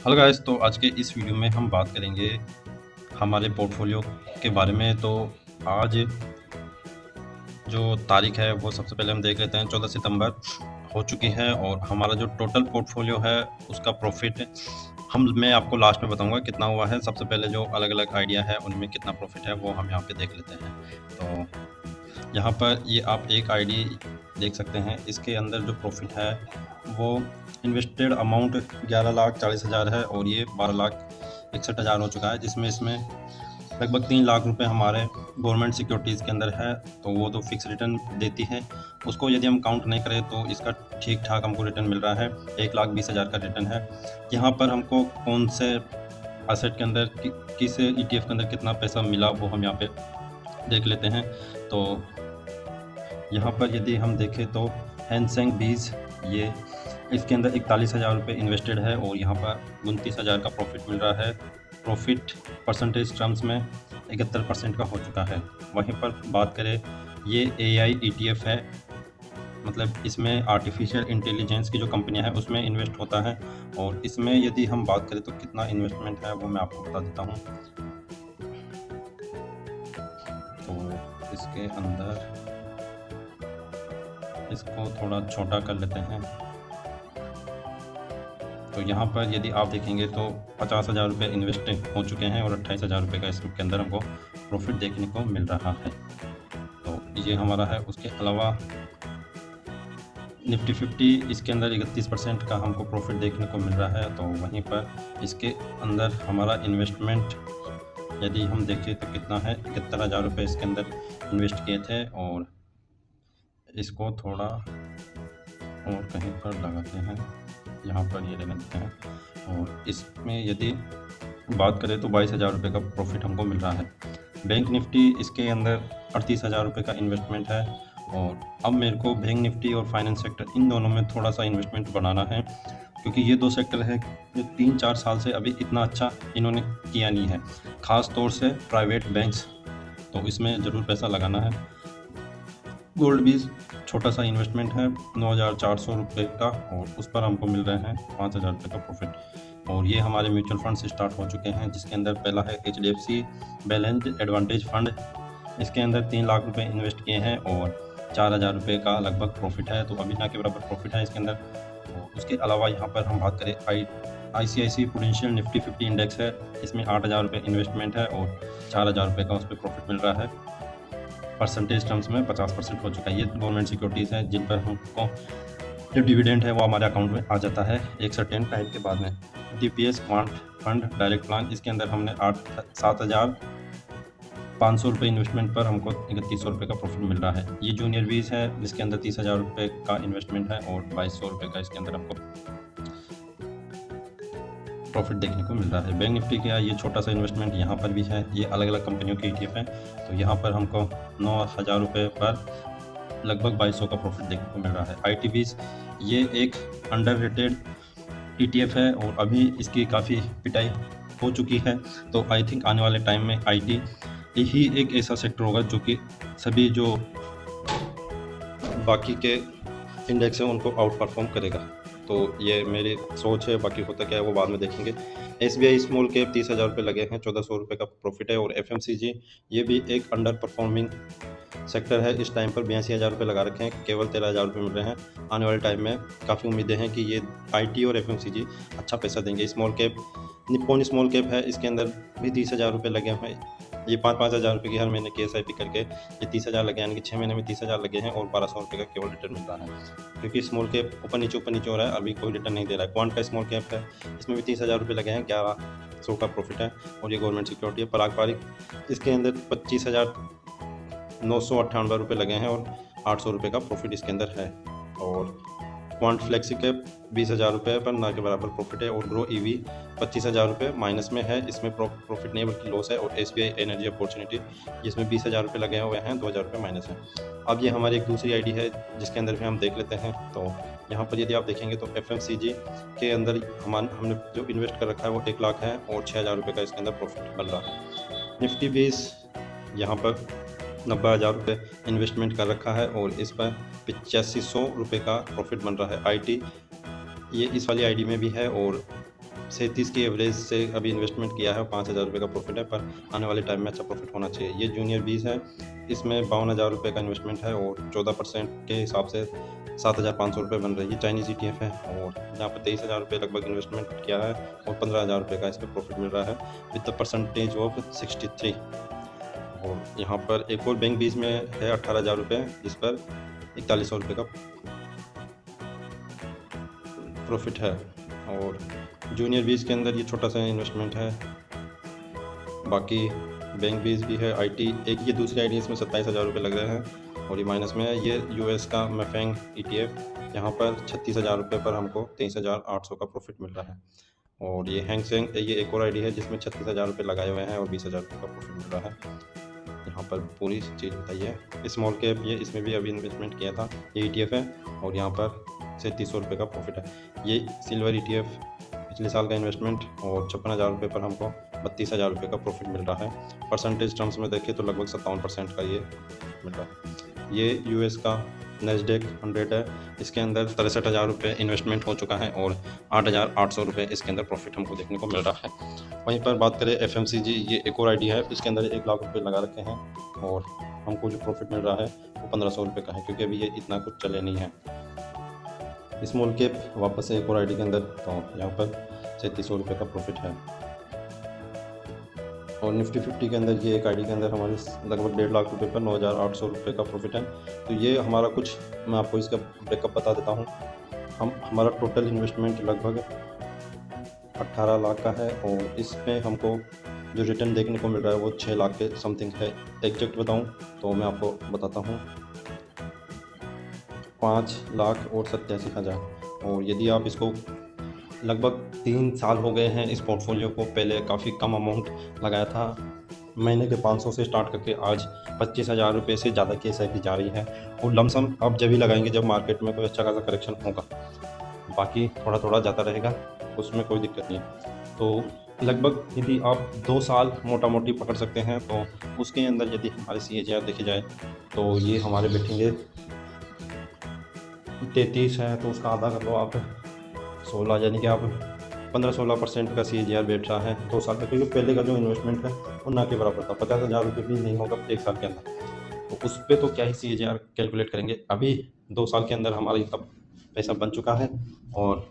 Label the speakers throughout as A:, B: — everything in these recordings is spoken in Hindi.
A: हेलो गाइस, तो आज के इस वीडियो में हम बात करेंगे हमारे पोर्टफोलियो के बारे में। तो आज जो तारीख है वो सबसे पहले हम देख लेते हैं। 14 सितंबर हो चुकी है और हमारा जो टोटल पोर्टफोलियो है उसका प्रॉफिट मैं आपको लास्ट में बताऊंगा कितना हुआ है। सबसे पहले जो अलग अलग आइडिया है उनमें कितना प्रॉफिट है वो हम यहाँ पे देख लेते हैं। तो यहाँ पर ये आप एक आईडी देख सकते हैं, इसके अंदर जो प्रॉफिट है वो इन्वेस्टेड अमाउंट 11,40,000 है और ये 12,61,000 हो चुका है, जिसमें इसमें लगभग 3 लाख रुपए हमारे गवर्नमेंट सिक्योरिटीज़ के अंदर है। तो वो तो फिक्स रिटर्न देती है, उसको यदि हम काउंट नहीं करें तो इसका ठीक ठाक हमको रिटर्न मिल रहा है। 1,20,000 का रिटर्न है। यहाँ पर हमको कौन से एसेट के अंदर किस ETF के अंदर कितना पैसा मिला वो हम यहाँ पे देख लेते हैं। तो यहाँ पर यदि हम देखें तो हैंसेंग 20 ये इसके अंदर 41,000 रुपये इन्वेस्टेड है और यहाँ पर 29,000 का प्रॉफिट मिल रहा है। प्रॉफिट परसेंटेज टर्म्स में 71% का हो चुका है। वहीं पर बात करें, ये AI ETF है, मतलब इसमें आर्टिफिशियल इंटेलिजेंस की जो कंपनियां हैं उसमें इन्वेस्ट होता है। और इसमें यदि हम बात करें तो कितना इन्वेस्टमेंट है वो मैं आपको बता देता हूँ। तो इसके अंदर इसको थोड़ा छोटा कर लेते हैं। तो यहाँ पर यदि आप देखेंगे तो 50,000 रुपये इन्वेस्ट हो चुके हैं और 28,000 रुपये का इसके अंदर हमको प्रॉफिट देखने को मिल रहा है। तो ये हमारा है। उसके अलावा निफ्टी 50 इसके अंदर 31% का हमको प्रॉफिट देखने को मिल रहा है। तो वहीं पर इसके अंदर हमारा इन्वेस्टमेंट यदि हम देखें तो कितना है, 71,000 रुपये इसके अंदर इन्वेस्ट किए थे। और इसको थोड़ा और कहीं पर लगाते हैं, यहाँ पर ये ले लेते हैं। और इसमें यदि बात करें तो 22,000 रुपये का प्रॉफिट हमको मिल रहा है। बैंक निफ्टी इसके अंदर 38,000 रुपये का इन्वेस्टमेंट है। और अब मेरे को बैंक निफ्टी और फाइनेंस सेक्टर इन दोनों में थोड़ा सा इन्वेस्टमेंट बनाना है, क्योंकि ये दो सेक्टर है जो 3-4 साल से अभी इतना अच्छा इन्होंने किया नहीं है, ख़ास तौर से प्राइवेट बैंक्स। तो इसमें ज़रूर पैसा लगाना है। गोल्ड भी छोटा सा इन्वेस्टमेंट है 9,400 रुपये का और उस पर हमको मिल रहे हैं 5,000 रुपये का प्रॉफिट। और ये हमारे म्यूचुअल फंड से स्टार्ट हो चुके हैं, जिसके अंदर पहला है HDFC बैलेंस्ड एडवांटेज फंड। इसके अंदर 3 लाख रुपए इन्वेस्ट किए हैं और 4,000 रुपये का लगभग प्रॉफिट है। तो अभी ना के बराबर प्रॉफिट है इसके अंदर। और उसके अलावा यहाँ पर हम बात करें ICICI प्रूडेंशियल निफ्टी 50 इंडेक्स है, इसमें 8,000 रुपये इन्वेस्टमेंट है और 4,000 रुपये का उस पर प्रॉफिट मिल रहा है। परसेंटेज टर्म्स में 50% हो चुका है। ये गवर्नमेंट सिक्योरिटीज़ हैं जिन पर हमको जो डिविडेंड है वो हमारे अकाउंट में आ जाता है एक सर्टेन टाइम के बाद में। DPS quant fund direct plan, इसके अंदर हमने 7,500 रुपये इन्वेस्टमेंट पर हमको 3100 रुपये का प्रॉफिट मिल रहा है। ये जूनियर वीज है, जिसके अंदर 30,000 रुपये का इन्वेस्टमेंट है और 2,200 रुपये का इसके अंदर हमको प्रॉफिट देखने को मिल रहा है। बैंक निफ्टी का ये छोटा सा इन्वेस्टमेंट यहाँ पर भी है। ये अलग अलग कंपनियों के ETF हैं। तो यहाँ पर हमको 9,000 रुपये पर लगभग 2,200 का प्रॉफिट देखने को मिल रहा है। ITBs ये एक अंडररेटेड ETF है और अभी इसकी काफ़ी पिटाई हो चुकी है। तो आई थिंक आने वाले टाइम में IT ही एक ऐसा सेक्टर होगा जो कि सभी जो बाकी के इंडेक्स हैं उनको आउट परफॉर्म करेगा। तो ये मेरी सोच है, बाकी होता क्या है वो बाद में देखेंगे। SBI स्मॉल कैप 30,000 रुपये लगे हैं, 1,400 रुपये का प्रॉफिट है। और FMCG ये भी एक अंडर परफॉर्मिंग सेक्टर है। इस टाइम पर 82,000 रुपये लगा रखे हैं, केवल 13,000 रुपये मिल रहे हैं। आने वाले टाइम में काफ़ी उम्मीदें हैं कि ये IT और FMCG अच्छा पैसा देंगे। Small cap Nippon small cap है, इसके अंदर भी 30,000 रुपये लगे हैं। ये 5-5 हज़ार रुपये की हर महीने की SIP करके ये 30,000 लगे, यानी कि 6 महीने में 30,000 लगे हैं और 1,200 रुपये का केवल रिटर्न मिल रहा है। क्योंकि स्मॉल कैप ऊपर नीचे हो रहा है, अभी कोई रिटर्न नहीं दे रहा है। क्वांट का स्मॉल कैप है, इसमें भी 30,000 रुपये लगे हैं, 1,100 का प्रॉफिट है और ये गवर्नमेंट सिक्योरिटी है। पारंपरिक इसके अंदर 25,998 रुपये लगे हैं और 800 रुपये का प्रॉफिट इसके अंदर है। और क्वांट फ्लेक्सी कैप 20,000 रुपये पर ना के बराबर प्रॉफिट है। और ग्रो EV 25,000 रुपये माइनस में है, इसमें प्रॉफिट नहीं बल्कि लॉस है। और SBI एनर्जी अपॉर्चुनिटी जिसमें 20,000 रुपये लगे हुए हैं, 2,000 रुपये माइनस है। अब ये हमारी एक दूसरी ID है जिसके अंदर भी हम देख लेते हैं। तो यहाँ पर यदि आप देखेंगे तो FMCG के अंदर हमने जो इन्वेस्ट कर रखा है वो 1 लाख है और 6,000 रुपये का इसके अंदर प्रॉफिट बन रहा है। निफ्टी 20 यहाँ पर 90,000 रुपये इन्वेस्टमेंट कर रखा है और इस पर 8500 रुपये का प्रॉफिट बन रहा है। IT ये इस वाली ID में भी है और 37 की एवरेज से अभी इन्वेस्टमेंट किया है, 5,000 रुपये का प्रॉफिट है, पर आने वाले टाइम में अच्छा प्रॉफिट होना चाहिए। ये जूनियर 20 है, इसमें 52,000 रुपये का इन्वेस्टमेंट है और 14% के हिसाब से 7,500 रुपये बन रही है। चाइनीज़ ETF है और यहाँ पर 23,000 रुपये लगभग इन्वेस्टमेंट किया है और 15,000 रुपये का इस पर प्रॉफिट मिल रहा है विद द परसेंटेज ऑफ 63। और यहाँ पर एक और बैंक भी इसमें है 18,000 रुपये, जिस पर 4100 रुपये का प्रॉफिट है। और जूनियर 20 के अंदर ये छोटा सा इन्वेस्टमेंट है। बाकी बैंक बीज भी है, IT एक ये दूसरी आईडी, इसमें 27,000 रुपये लग रहे हैं और ये माइनस में है। ये US का मैफेंग ETF, यहाँ पर 36,000 रुपये पर हमको 23,800 का प्रॉफिट मिल रहा है। और ये हैंग सेंग ये एक और आईडी है जिसमें 36,000 रुपये लगाए हुए हैं और 20,000 रुपये का प्रॉफिट मिल रहा है। यहाँ पर पूरी चीज़ बताइए। स्मॉल कैप ये इसमें भी अभी इन्वेस्टमेंट किया था, ये ETF है और यहाँ पर 3,300 रुपये का प्रॉफिट है। ये सिल्वर ETF पिछले साल का इन्वेस्टमेंट और 56,000 रुपये पर हमको 32,000 रुपये का प्रॉफिट मिल रहा है। परसेंटेज टर्म्स में देखें तो लगभग 57% का ये मिल रहा है। ये US का नैस्डैक 100 है, इसके अंदर 63,000 रुपये इन्वेस्टमेंट हो चुका है और 8,800 रुपये इसके अंदर प्रॉफिट हमको देखने को मिल रहा है। वहीं पर बात करें FMCG, ये एक और आईडी है, इसके अंदर 1 लाख रुपये लगा रखे हैं और हमको जो प्रॉफिट मिल रहा है वो 1,500 रुपये का है, क्योंकि अभी ये इतना कुछ चले नहीं है। स्मॉल कैप वापस से एक और आईडी के अंदर, तो यहाँ पर 3,300 रुपये का प्रॉफिट है। और निफ्टी 50 के अंदर ये एक आईडी के अंदर हमारे लगभग 1.5 लाख रुपये पर 9,800 रुपये का प्रॉफिट है। तो ये हमारा कुछ, मैं आपको इसका ब्रेकअप बता देता हूँ। हमारा टोटल इन्वेस्टमेंट लगभग 18 लाख का है और इसमें हमको जो रिटर्न देखने को मिल रहा है वो 6 लाख के समथिंग है। एग्जैक्ट बताऊँ तो मैं आपको बताता हूँ, 5,87,000। और यदि आप इसको लगभग 3 साल हो गए हैं इस पोर्टफोलियो को, पहले काफ़ी कम अमाउंट लगाया था, महीने के 500 से स्टार्ट करके आज 25,000 रुपये से ज़्यादा की SIP जा रही है। और लमसम आप जब भी लगाएंगे जब मार्केट में कोई अच्छा खासा करेक्शन होगा, बाकी थोड़ा थोड़ा जाता रहेगा, उसमें कोई दिक्कत नहीं। तो लगभग यदि आप 2 साल मोटा मोटी पकड़ सकते हैं तो उसके अंदर यदि हमारे CAGR देखी जाए तो ये हमारे बैठेंगे 33 है, तो उसका आधा कर लो आप 16, यानी कि आप 15-16% का CAGR बैठ रहा है 2 साल का, क्योंकि पहले का जो इन्वेस्टमेंट है वो ना के बराबर था। 50,000 रुपये भी नहीं होगा 1 साल के अंदर, तो उस पर तो क्या ही CAGR कैलकुलेट करेंगे। अभी 2 साल के अंदर हमारा इतना पैसा बन चुका है और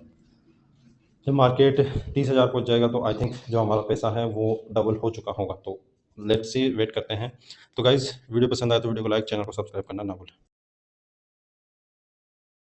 A: जब मार्केट 30,000 पहुँच जाएगा तो आई थिंक जो हमारा पैसा है वो डबल हो चुका होगा। तो लेट्स सी, वेट करते हैं। तो गाइज़, वीडियो पसंद आए तो वीडियो को लाइक, चैनल को सब्सक्राइब करना ना भूलें।